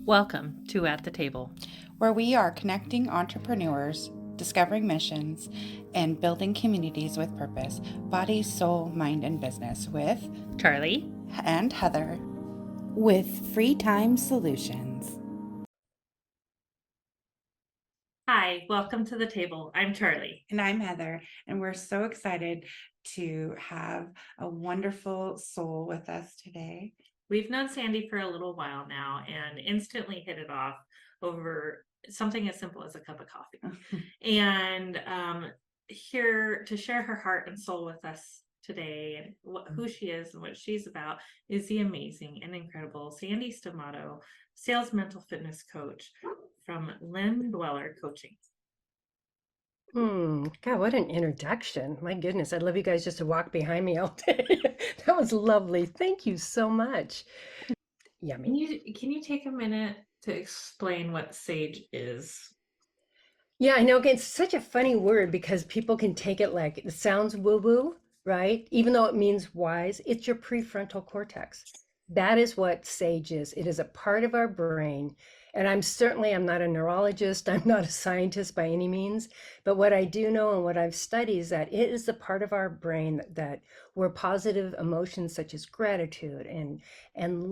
Welcome to At the Table, where we are connecting entrepreneurs, discovering missions, and building communities with purpose, body, soul, mind, and business with Charlie and Heather with Free Time Solutions. Hi, welcome to the table. I'm Charlie. And I'm Heather, and we're so excited to have a wonderful soul with us today. We've known Sandy for a little while now and instantly hit it off over something as simple as a cup of coffee. And here to share her heart and soul with us today and who she is and what she's about is the amazing and incredible Sandy Stamato, sales mental fitness coach from Limbdweller Coaching. God, what an introduction. My goodness, I'd love you guys just to walk behind me all day. That was lovely. Thank you so much. Yummy. Can you take a minute to explain what sage is? Yeah, I know. Again, it's such a funny word because people can take it like it sounds woo-woo, right? Even though it means wise, it's your prefrontal cortex. That is what sage is. It is a part of our brain. And I'm not a neurologist, I'm not a scientist by any means, but what I do know and what I've studied is that it is the part of our brain that where positive emotions such as gratitude and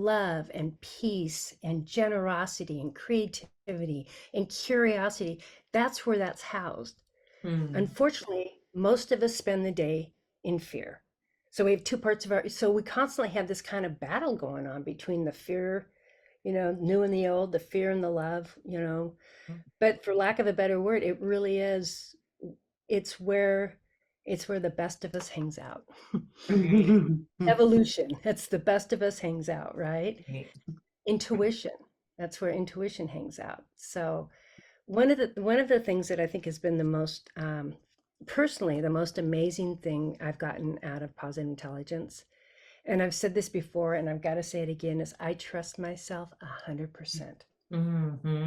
love and peace and generosity and creativity and curiosity, that's where that's housed. Unfortunately, most of us spend the day in fear. So we have two parts of so we constantly have this kind of battle going on between the fear, new and the old, the fear and the love. But for lack of a better word, it really is, it's where the best of us hangs out. Evolution, that's the best of us hangs out, right? Intuition, that's where intuition hangs out. So one of the things that I think has been the most personally the most amazing thing I've gotten out of positive intelligence, and I've said this before and I've got to say it again, is I trust myself 100%.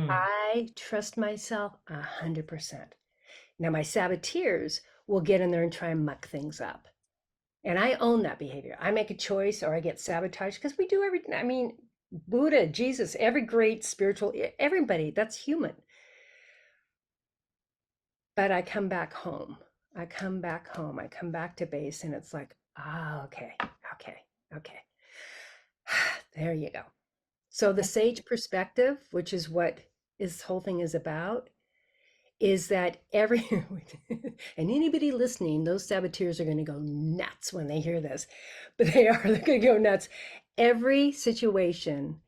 I trust myself 100%. Now my saboteurs will get in there and try and muck things up, and I own that behavior. I make a choice or I get sabotaged because we do everything. I mean, Buddha, Jesus, every great spiritual, everybody, that's human. But I come back home. I come back home. I come back to base, and it's like, okay, okay, okay. There you go. So the sage perspective, which is what this whole thing is about, is that and anybody listening, those saboteurs are going to go nuts when they hear this, but they're going to go nuts. Every situation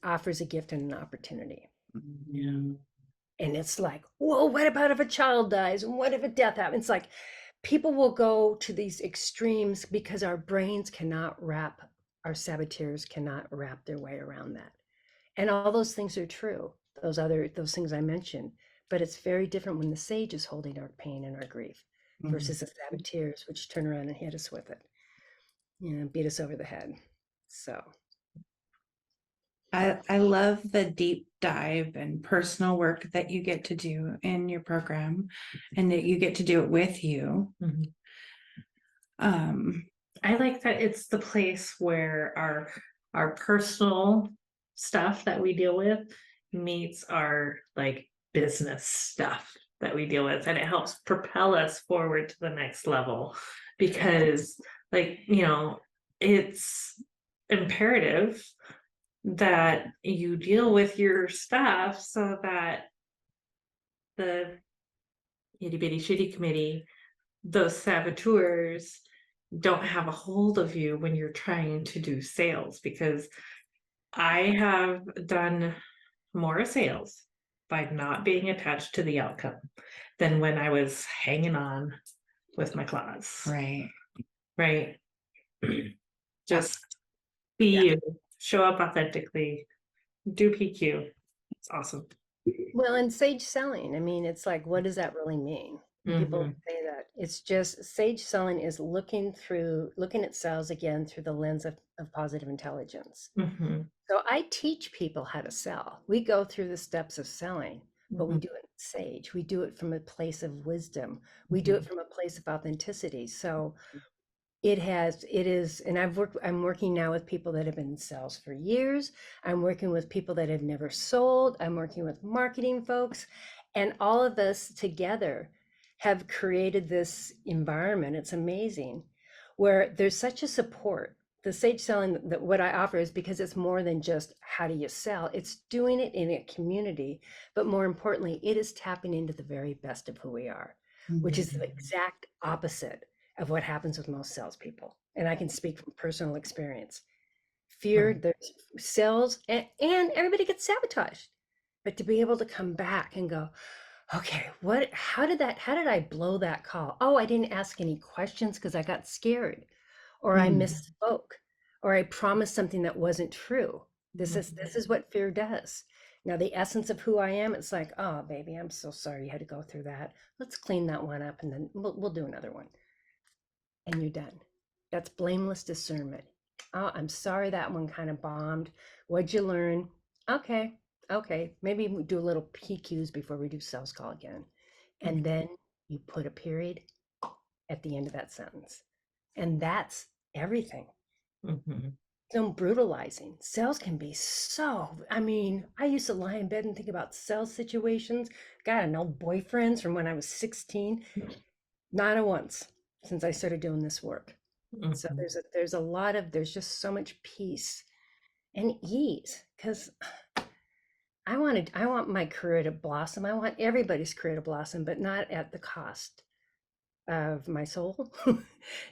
offers a gift and an opportunity. Yeah. And it's like, whoa, what about if a child dies? And what if a death happens? It's like people will go to these extremes because our saboteurs cannot wrap their way around that. And all those things are true, those things I mentioned. But it's very different when the sage is holding our pain and our grief versus the saboteurs, which turn around and hit us with it, beat us over the head. So I love the deep dive and personal work that you get to do in your program and that you get to do it with you. I like that it's the place where our personal stuff that we deal with meets our like business stuff that we deal with, and it helps propel us forward to the next level because it's imperative that you deal with your stuff so that the itty bitty shitty committee, those saboteurs, don't have a hold of you when you're trying to do sales, because I have done more sales by not being attached to the outcome than when I was hanging on with my claws. Right. Just be you, show up authentically, do PQ. It's awesome. well, and sage selling, I mean, it's like, what does that really mean? People say that. It's just sage selling is looking at sales again through the lens of positive intelligence. So I teach people how to sell. We go through the steps of selling, but we do it in sage. We do it from a place of wisdom. We do it from a place of authenticity. So It is, and I'm working now with people that have been in sales for years. I'm working with people that have never sold. I'm working with marketing folks. And all of us together have created this environment. It's amazing where there's such a support. The sage selling that what I offer is because it's more than just how do you sell, it's doing it in a community. But more importantly, it is tapping into the very best of who we are, which is the exact opposite of what happens with most salespeople. And I can speak from personal experience. Fear, there's sales, and everybody gets sabotaged. But to be able to come back and go, okay, how did I blow that call? Oh, I didn't ask any questions because I got scared, or I misspoke, or I promised something that wasn't true. This is what fear does. Now, the essence of who I am, it's like, oh, baby, I'm so sorry you had to go through that. Let's clean that one up, and then we'll do another one. And you're done. That's blameless discernment. Oh, I'm sorry that one kind of bombed. What'd you learn? Okay, maybe we do a little PQs before we do sales call again. And then you put a period at the end of that sentence. And that's everything. So brutalizing. Sales can be I used to lie in bed and think about sales situations. God, I know boyfriends from when I was 16. Not at once since I started doing this work. So there's just so much peace and ease, because I want my career to blossom. I want everybody's career to blossom, but not at the cost of my soul,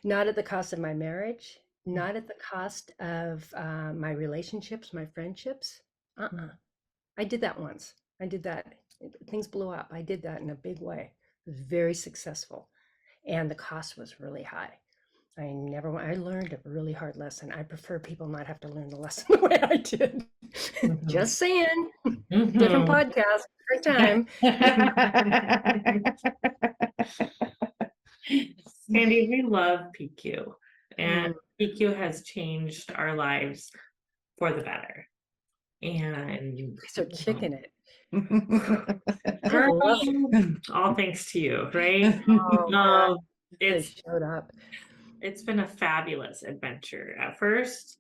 not at the cost of my marriage, not at the cost of my relationships, my friendships. I did that once. I did that. Things blew up. I did that in a big way. It was very successful. And the cost was really high. I learned a really hard lesson. I prefer people not have to learn the lesson the way I did. Just saying. Different podcast, different time. Sandy, we love PQ, and PQ has changed our lives for the better. And So kicking it. girl, all thanks to you, right? It showed up. It's been a fabulous adventure. At first,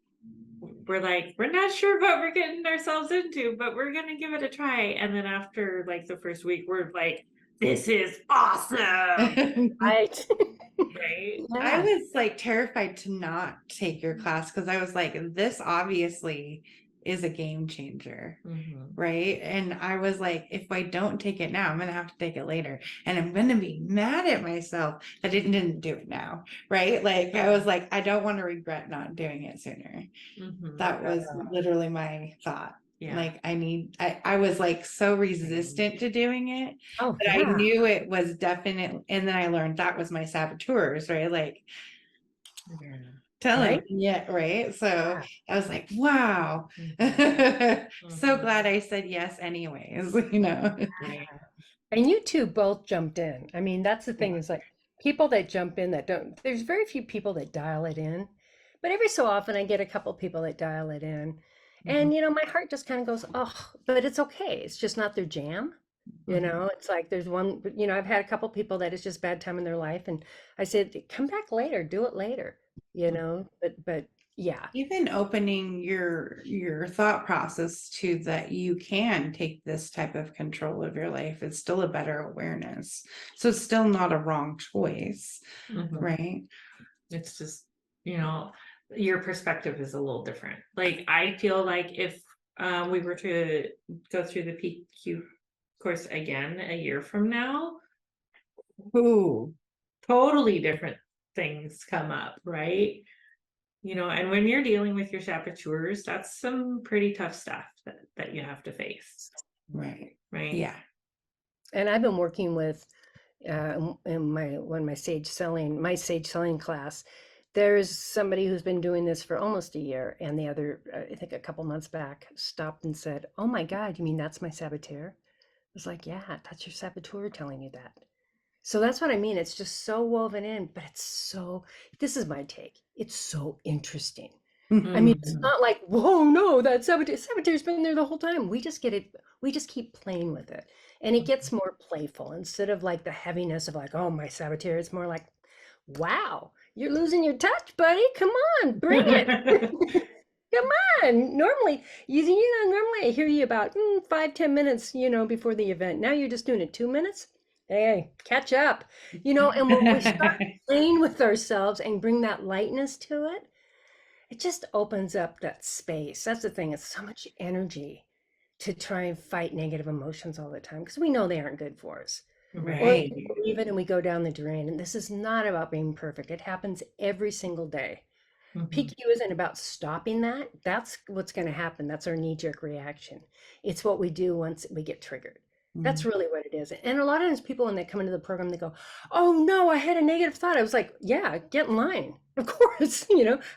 we're like, we're not sure what we're getting ourselves into, but we're gonna give it a try. And then after like the first week, we're like, this is awesome. Right. Right? I was like terrified to not take your class because I was like, this obviously is a game changer. Right. And I was like, if I don't take it now, I'm going to have to take it later. And I'm going to be mad at myself that I didn't do it now. Right. Like I was like, I don't want to regret not doing it sooner. That was literally my thought. Like I was like so resistant to doing it, but I knew it was definitely, and then I learned that was my saboteurs, right? Like telling me it, right? So I was like, wow. So glad I said yes anyways, you know. And you two both jumped in. I mean, that's the thing, is like people that jump in that don't, there's very few people that dial it in. But every so often I get a couple people that dial it in. And my heart just kind of goes, oh, but it's okay. It's just not their jam. It's like there's one, I've had a couple people that it's just bad time in their life. And I said, come back later, do it later, but yeah. Even opening your thought process to that you can take this type of control of your life, it's still a better awareness. So it's still not a wrong choice, right? It's just, your perspective is a little different. Like I feel like if we were to go through the PQ course again a year from now, totally different things come up, right? And when you're dealing with your saboteurs, that's some pretty tough stuff that you have to face. Right. Yeah. And I've been working with in my sage selling class, there's somebody who's been doing this for almost a year, and the other, I think a couple months back, stopped and said, oh my God, you mean that's my saboteur? I was like, yeah, that's your saboteur telling you that. So that's what I mean. It's just so woven in, but this is my take. It's so interesting. I mean, it's not like, whoa, no, that saboteur's been there the whole time. We just keep playing with it. And it gets more playful instead of like the heaviness of like, oh, my saboteur. It's more like, wow, you're losing your touch, buddy. Come on, bring it. Come on. Normally, normally I hear you about 5-10 minutes, before the event. Now you're just doing it 2 minutes. Hey, catch up. And when we start playing with ourselves and bring that lightness to it, it just opens up that space. That's the thing. It's so much energy to try and fight negative emotions all the time because we know they aren't good for us. Or Right. we believe it and we go down the drain. And this is not about being perfect. It happens every single day. PQ isn't about stopping that. That's what's going to happen. That's our knee-jerk reaction. It's what we do once we get triggered. That's really what it is. And a lot of times people, when they come into the program, they go, oh no, I had a negative thought. I was like, yeah, get in line. Of course,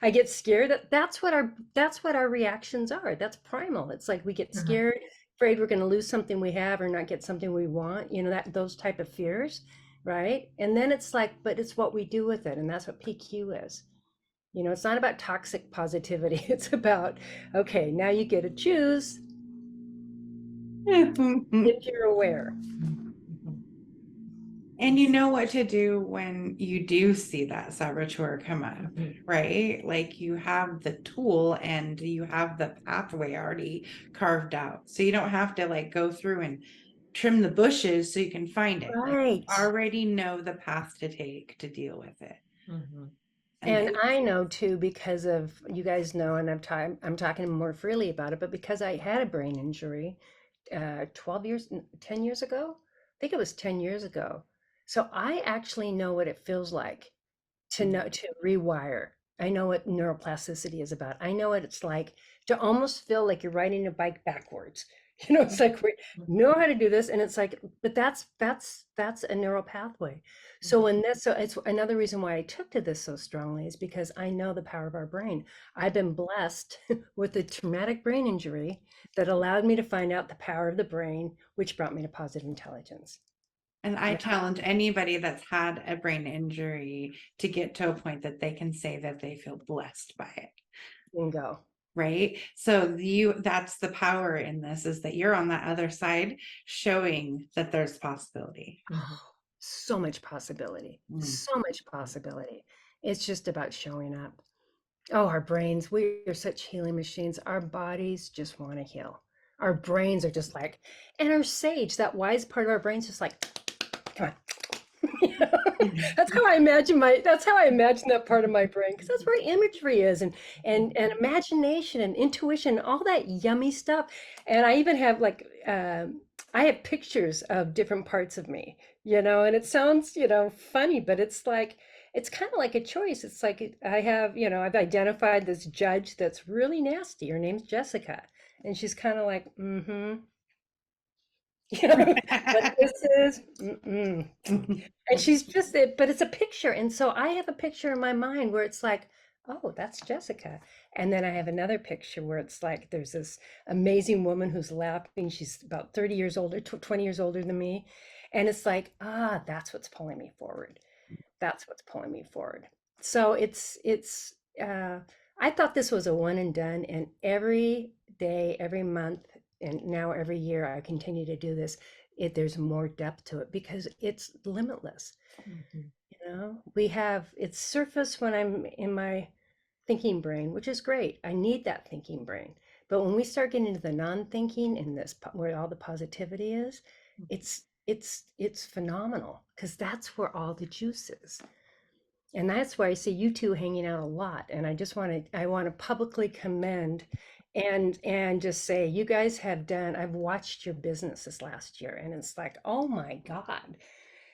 I get scared. That's what our reactions are. That's primal. It's like we get scared, afraid we're going to lose something we have or not get something we want, those type of fears, right? And then it's like, but it's what we do with it. And that's what PQ is. It's not about toxic positivity. It's about, okay, now you get to choose if you're aware. And you know what to do when you do see that saboteur come up, right? Like you have the tool and you have the pathway already carved out. So you don't have to like go through and trim the bushes so you can find it. Like, Right. you already know the path to take to deal with it. And I know too, because of, you guys know, and I'm talking more freely about it, but because I had a brain injury 10 years ago, I think it was 10 years ago. So I actually know what it feels like to rewire. I know what neuroplasticity is about. I know what it's like to almost feel like you're riding a bike backwards. It's like we know how to do this, and it's like, but that's a neural pathway. So it's another reason why I took to this so strongly is because I know the power of our brain. I've been blessed with a traumatic brain injury that allowed me to find out the power of the brain, which brought me to positive intelligence. And I challenge anybody that's had a brain injury to get to a point that they can say that they feel blessed by it. Bingo. Right. So that's the power in this, is that you're on that other side showing that there's possibility. So much possibility. So much possibility. It's just about showing up. Oh, our brains, we are such healing machines. Our bodies just want to heal. Our brains are just like, and our sage, that wise part of our brain's just like, come on. That's how I imagine that part of my brain, because that's where imagery is and imagination and intuition, all that yummy stuff. And I even have I have pictures of different parts of me, and it sounds, funny, but it's like, it's kind of like a choice. It's like I have, I've identified this judge that's really nasty. Her name's Jessica. And she's kind of like, what this is, and she's just it, but it's a picture. And so I have a picture in my mind where it's like, oh, that's Jessica. And then I have another picture where it's like, there's this amazing woman who's laughing. She's about 30 years older, 20 years older than me. And it's like, that's what's pulling me forward. That's what's pulling me forward. So I thought this was a one and done, and every day, every month, and now every year I continue to do this. There's more depth to it because it's limitless. It's surface when I'm in my thinking brain, which is great. I need that thinking brain. But when we start getting into the non-thinking and this, where all the positivity is, it's phenomenal, because that's where all the juice is. And that's why I see you two hanging out a lot. And I want to publicly commend and just say, you guys I've watched your business this last year, and it's like, oh my God.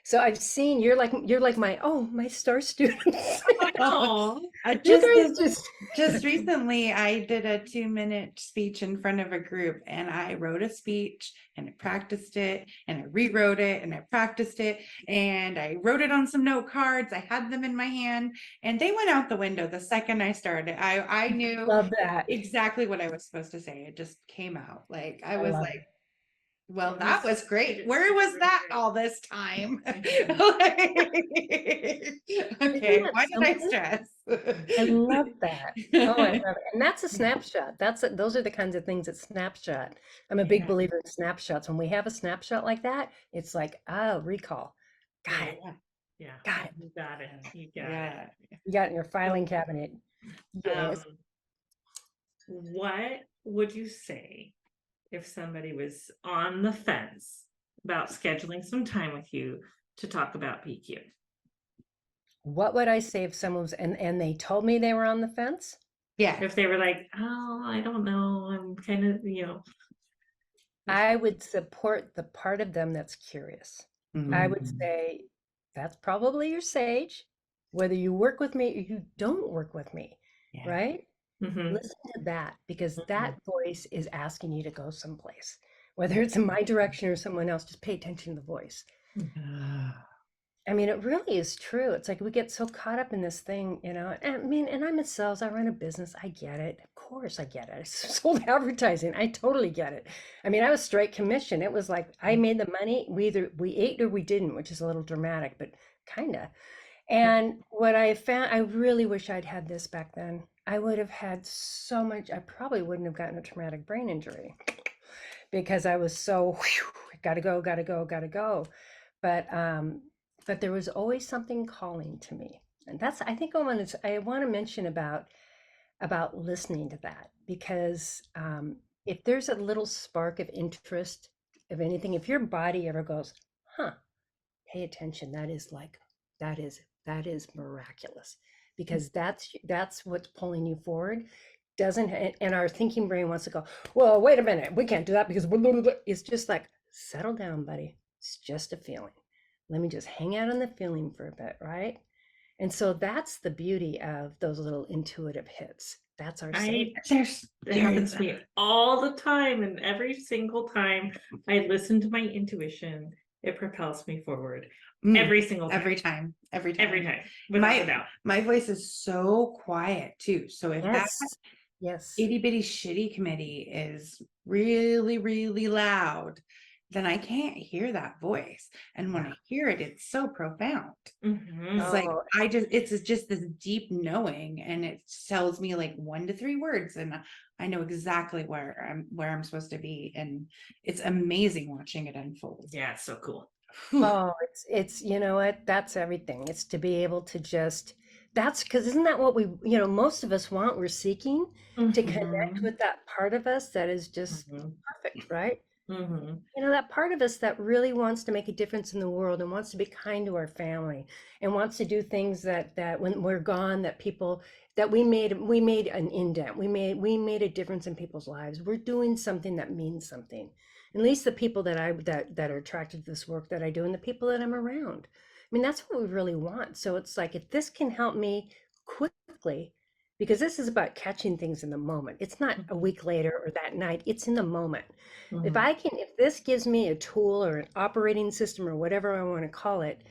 So I've seen you're like my star students. Oh, just recently I did a 2-minute speech in front of a group, and I wrote a speech and I practiced it and I rewrote it and I practiced it and I wrote it on some note cards. I had them in my hand and they went out the window the second I started. I knew Love that. exactly what I was supposed to say. It just came out. Like I was like, it. well, that was great. Where was that all this time? Okay, why did I stress? I love that. Oh, I love it. And that's a snapshot. Those are the kinds of things that snapshot. I'm a big believer in snapshots. When we have a snapshot like that, it's like, recall. Got it. Yeah. Got it. You got it. You got Yeah. You got it in your filing cabinet. it. Yes. What would you say if somebody was on the fence about scheduling some time with you to talk about PQ? What would I say if someone was, and they told me they were on the fence? Yeah. If they were like, oh, I don't know, I'm kind of, I would support the part of them that's curious. I would Mhm. say that's probably your sage, whether you work with me or you don't work with me, Yeah. right? Mhm. Listen to that because Mhm. that voice is asking you to go someplace. Whether it's in my direction or someone else, just pay attention to the voice. I mean, it really is true. It's like we get so caught up in this thing, you know. And I mean, and I'm in sales, I run a business. I get it. Of course, I get it. I sold advertising. I totally get it. I mean, I was straight commission. It was like I made the money. We ate or we didn't, which is a little dramatic, but kind of. And what I found, I really wish I'd had this back then. I would have had so much. I probably wouldn't have gotten a traumatic brain injury because I was so gotta go, gotta go, gotta go. But but there was always something calling to me. And that's I think I want to mention about listening to that because if there's a little spark of interest of anything, if your body ever goes, huh, pay attention, that is that is miraculous because that's what's pulling you forward doesn't and our thinking brain wants to go, well, wait a minute, we can't do that because blah, blah, blah. It's just like, settle down, buddy. It's just a feeling. Let me just hang out on the feeling for a bit, right? And so that's the beauty of those little intuitive hits. That's our safe. It happens to me all the time, and every single time I listen to my intuition, it propels me forward. Every single time. Every time. Every time. Every time, without a doubt. My voice is so quiet too. So if that Yes. itty bitty shitty committee is really, really loud, then I can't hear that voice. And when I hear it, it's so profound. Mhm. It's like Oh, it's just this deep knowing, and it tells me like 1 to 3 words, and I know exactly where I'm supposed to be. And it's amazing watching it unfold. Yeah, it's so cool. oh, it's you know what? That's everything. It's to be able to just that's because isn't that what we, you know, most of us want? We're seeking to connect Mhm. with that part of us that is just Mhm. perfect, right? Mhm. You know, that part of us that really wants to make a difference in the world and wants to be kind to our family and wants to do things that when we're gone, that people that we made an indent. We made a difference in people's lives. We're doing something that means something. At least the people that are attracted to this work that I do and the people that I'm around. I mean, that's what we really want. So it's like if this can help me quickly, because this is about catching things in the moment. It's not a week later or that night. It's in the moment. Mhm. If this gives me a tool or an operating system or whatever I want to call it,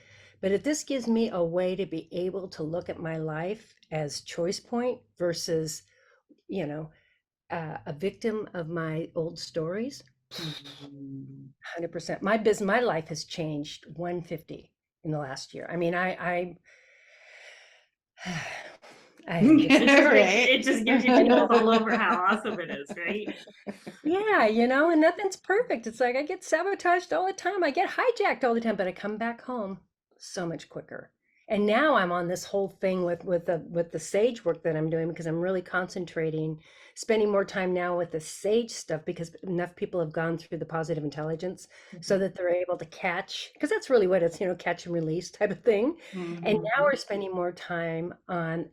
but if this gives me a way to be able to look at my life as choice point versus, you know, a victim of my old stories, Mhm. 100%. My life has changed 150 in the last year. I mean, I Right. It just gives you chills all over how awesome it is, right? yeah, you know, and nothing's perfect. It's like I get sabotaged all the time. I get hijacked all the time, but I come back home so much quicker. And now I'm on this whole thing with the sage work that I'm doing because I'm really concentrating, spending more time now with the sage stuff because enough people have gone through the positive intelligence so that they're able to catch, because that's really what it's, you know, catch and release type of thing. And now we're spending more time on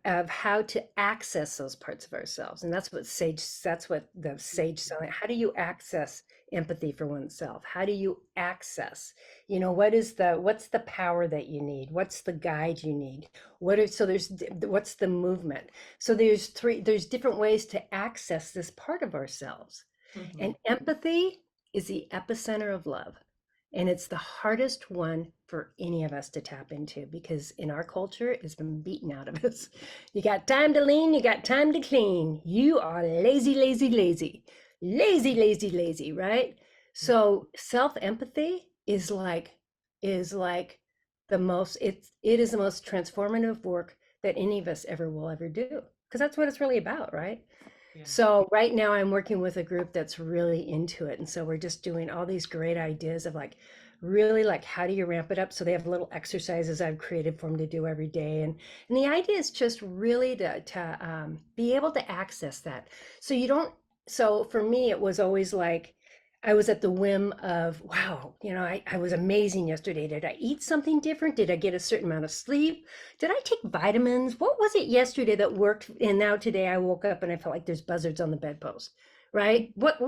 of how to access those parts of ourselves. And that's what the sage selling. How do you access empathy for oneself? How do you access, you know, what's the power that you need? What's the guide you need? What's the movement? So there's different ways to access this part of ourselves. And Mhm. empathy is the epicenter of love. And it's the hardest one for any of us to tap into because in our culture, it's been beaten out of us. You got time to lean, you got time to clean. You are lazy, lazy, lazy, lazy, lazy, lazy, right? So self-empathy is like it is the most transformative work that any of us ever will ever do. Because that's what it's really about, right? Yeah. So right now I'm working with a group that's really into it. And so we're just doing all these great ideas of like really like, how do you ramp it up? So they have little exercises I've created for them to do every day. And the idea is just really to be able to access that. So you don't, so for me, it was always like, I was at the whim of, wow, I was amazing yesterday. Did I eat something different? Did I get a certain amount of sleep? Did I take vitamins? What was it yesterday that worked? And now today I woke up and I felt like there's buzzards on the bedpost, right? What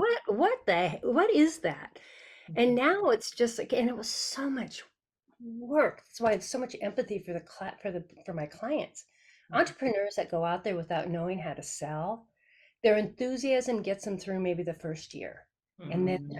is that? And now it's just like, and it was so much work. That's why I have so much empathy for for my clients. Entrepreneurs that go out there without knowing how to sell, their enthusiasm gets them through maybe the first year. And then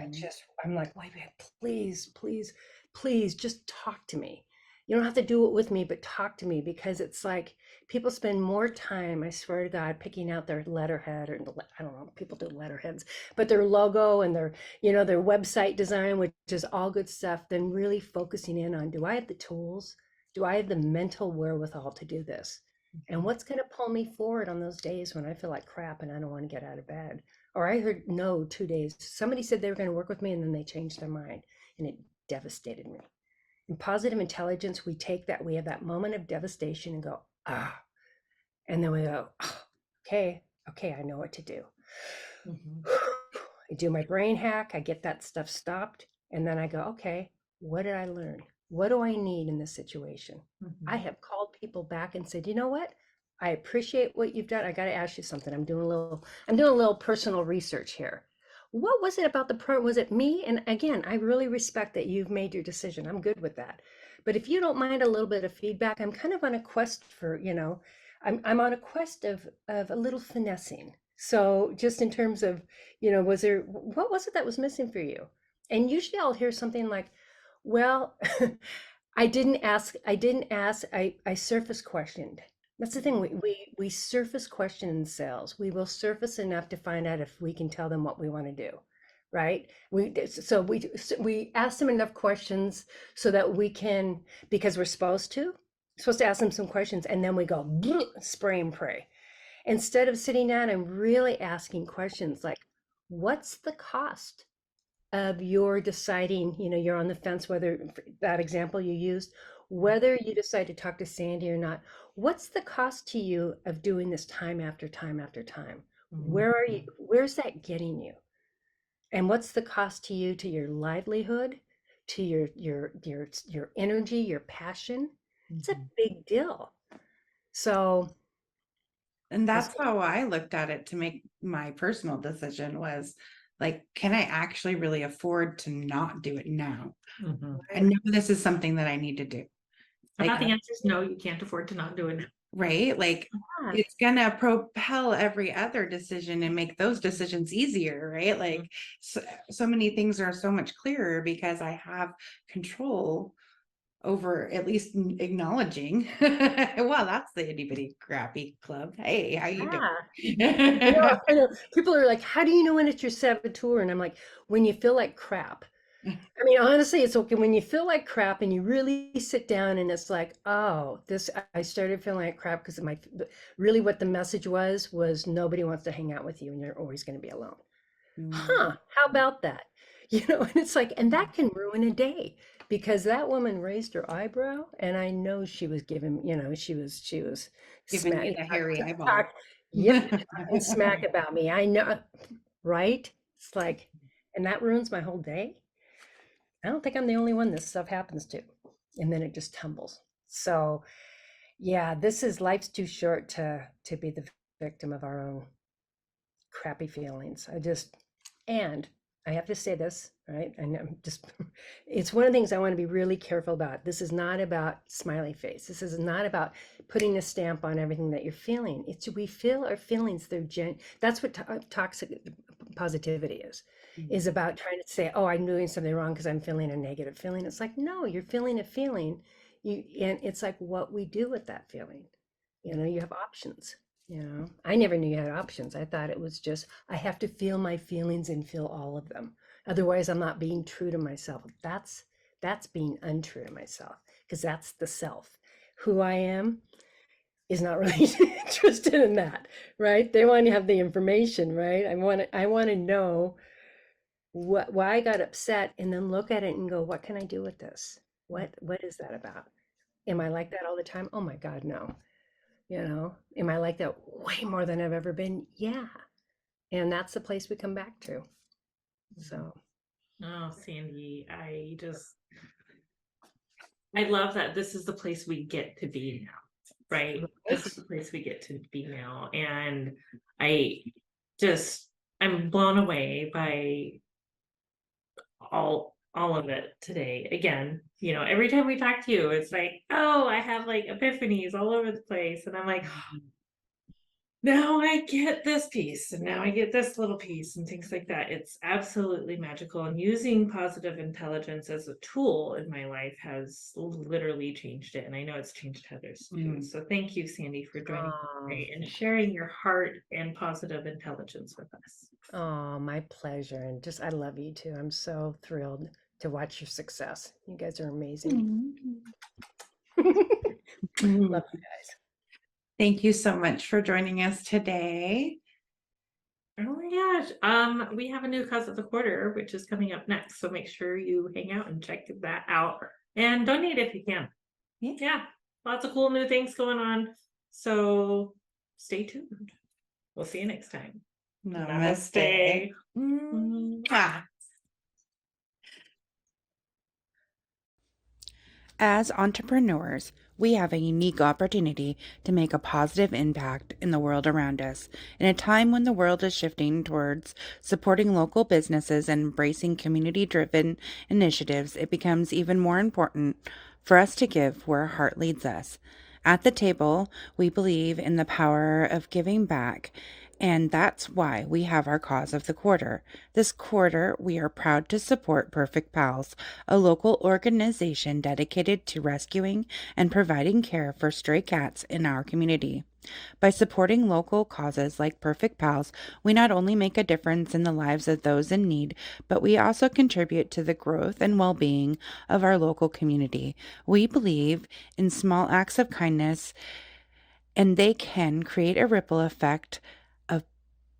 I'm like, wait, please, please, please just talk to me. You don't have to do it with me, but talk to me, because it's like people spend more time, I swear to God, picking out their letterhead, or I don't know, people do letterheads, but their logo and their website design, which is all good stuff, than really focusing in on, do I have the tools? Do I have the mental wherewithal to do this? And what's going to pull me forward on those days when I feel like crap and I don't want to get out of bed? Or I heard no 2 days. Somebody said they were going to work with me and then they changed their mind, and it devastated me. In positive intelligence, we take that, we have that moment of devastation and go, and then we go, okay, I know what to do. I do my brain hack, I get that stuff stopped, and then I go, okay, what did I learn? What do I need in this situation? I have called people back and said, you know what? I appreciate what you've done. I got to ask you something. I'm doing a little personal research here. What was it about was it me? And again, I really respect that you've made your decision. I'm good with that. But if you don't mind a little bit of feedback, I'm kind of on a quest for, I'm on a quest of a little finessing. So just in terms of, what was it that was missing for you? And usually I'll hear something like, well, I surface questioned. That's the thing. We surface question in sales. We will surface enough to find out if we can tell them what we want to do, right? We ask them enough questions so that we can, because we're supposed to ask them some questions, and then we go spray and pray, instead of sitting down and really asking questions like, what's the cost of your deciding, you're on the fence, whether that example you used, whether you decide to talk to Sandy or not, what's the cost to you of doing this time after time after time? Where's that getting you? And what's the cost to you, to your livelihood, to your energy, your passion? It's a big deal. So, and that's how I looked at it to make my personal decision, was like, can I actually really afford to not do it now? I know this is something that I need to do. I thought the answer is no, you can't afford to not do it. Right? Like, it's gonna propel every other decision and make those decisions easier, right? Like, so many things are so much clearer because I have control over at least acknowledging, well, that's the itty bitty crappy club. Hey, how you doing? I know. People are like, how do you know when it's your saboteur? And I'm like, when you feel like crap. I mean, honestly, it's okay when you feel like crap and you really sit down and it's like, oh, I started feeling like crap because really what the message was nobody wants to hang out with you and you're always going to be alone. How about that? And it's like, and that can ruin a day, because that woman raised her eyebrow and I know she was giving, she was Giving me the hairy eyeball. talking smack about me. I know, right? It's like, and that ruins my whole day. I don't think I'm the only one this stuff happens to. And then it just tumbles. So yeah, life's too short to be the victim of our own crappy feelings. And I have to say this, right? And I'm just, it's one of the things I want to be really careful about. This is not about smiley face. This is not about putting a stamp on everything that you're feeling. We feel our feelings. That's what toxic positivity is about, trying to say, oh, I'm doing something wrong because I'm feeling a negative feeling. It's like, no, you're feeling a feeling. And it's like what we do with that feeling. You have options. I never knew you had options. I thought it was just, I have to feel my feelings and feel all of them. Otherwise, I'm not being true to myself. That's being untrue to myself, because that's the self. Who I am is not really interested in that, right? They want to have the information, right? I want to know why I got upset, and then look at it and go, what can I do with this? What is that about? Am I like that all the time? Oh my God, no. Am I like that way more than I've ever been? Yeah. And that's the place we come back to. So, Oh, Sandy, I love that this is the place we get to be now, right? This is the place we get to be now. And I I'm blown away by all of it today. Again, every time we talk to you, it's like, oh, I have like epiphanies all over the place. And I'm like, now I get this piece, and now I get this little piece, and things like that. It's absolutely magical. And using positive intelligence as a tool in my life has literally changed it. And I know it's changed Heather's too. So thank you, Sandy, for joining me today and sharing your heart and positive intelligence with us. oh, my pleasure. And I love you too. I'm so thrilled to watch your success. You guys are amazing. Love you guys. Thank you so much for joining us today. Oh my gosh. We have a new Cause of the Quarter, which is coming up next. So make sure you hang out and check that out and donate if you can. Yeah. Lots of cool new things going on. So stay tuned. We'll see you next time. Namaste. Mwah. As entrepreneurs, we have a unique opportunity to make a positive impact in the world around us. In a time when the world is shifting towards supporting local businesses and embracing community-driven initiatives, it becomes even more important for us to give where our heart leads us. At the table, we believe in the power of giving back, and that's why we have our Cause of the Quarter. This quarter, we are proud to support Perfect Pals, a local organization dedicated to rescuing and providing care for stray cats in our community. By supporting local causes like Perfect Pals, we not only make a difference in the lives of those in need, but we also contribute to the growth and well-being of our local community. We believe in small acts of kindness, and they can create a ripple effect of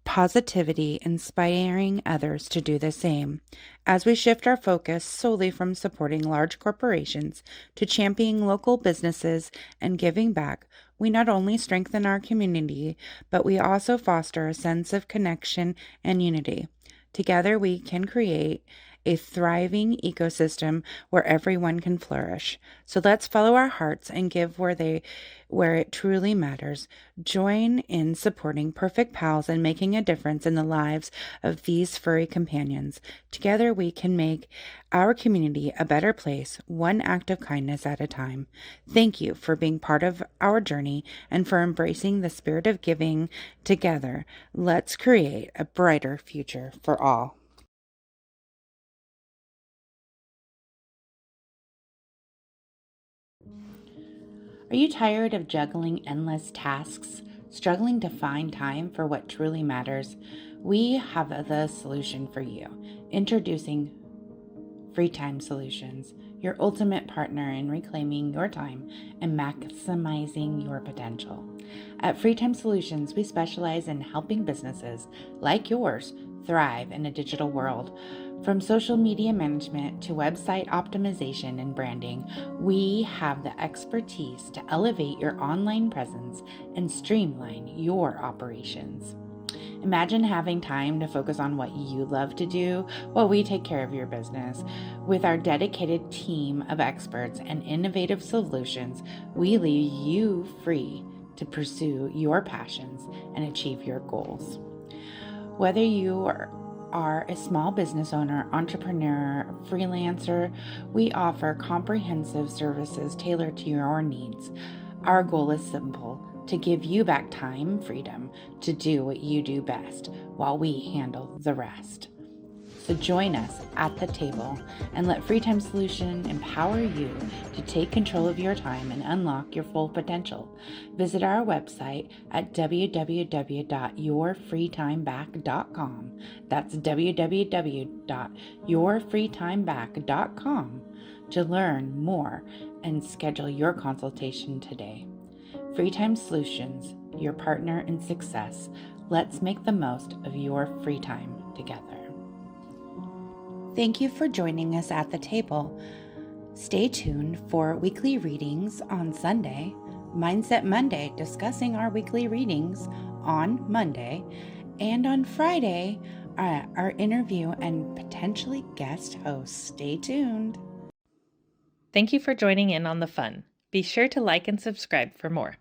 positivity, inspiring others to do the same. As we shift our focus solely from supporting large corporations to championing local businesses and giving back, we not only strengthen our community, but we also foster a sense of connection and unity. Together, we can create a thriving ecosystem where everyone can flourish. So let's follow our hearts and give where it truly matters. Join in supporting Perfect Pals and making a difference in the lives of these furry companions. Together we can make our community a better place, one act of kindness at a time. Thank you for being part of our journey and for embracing the spirit of giving together. Let's create a brighter future for all. Are you tired of juggling endless tasks, struggling to find time for what truly matters? We have the solution for you. Introducing Free Time Solutions, your ultimate partner in reclaiming your time and maximizing your potential. At Free Time Solutions, we specialize in helping businesses like yours thrive in a digital world. From social media management to website optimization and branding, we have the expertise to elevate your online presence and streamline your operations. Imagine having time to focus on what you love to do while we take care of your business. With our dedicated team of experts and innovative solutions, we leave you free to pursue your passions and achieve your goals. Whether you are a small business owner, entrepreneur, freelancer, we offer comprehensive services tailored to your needs. Our goal is simple: to give you back time, freedom to do what you do best while we handle the rest. So join us at the table and let Free Time Solution empower you to take control of your time and unlock your full potential. Visit our website at www.yourfreetimeback.com. That's www.yourfreetimeback.com to learn more and schedule your consultation today. Free Time Solutions, your partner in success. Let's make the most of your free time together. Thank you for joining us at the table. Stay tuned for weekly readings on Sunday, Mindset Monday discussing our weekly readings on Monday, and on Friday, our interview and potentially guest hosts. Stay tuned. Thank you for joining in on the fun. Be sure to like and subscribe for more.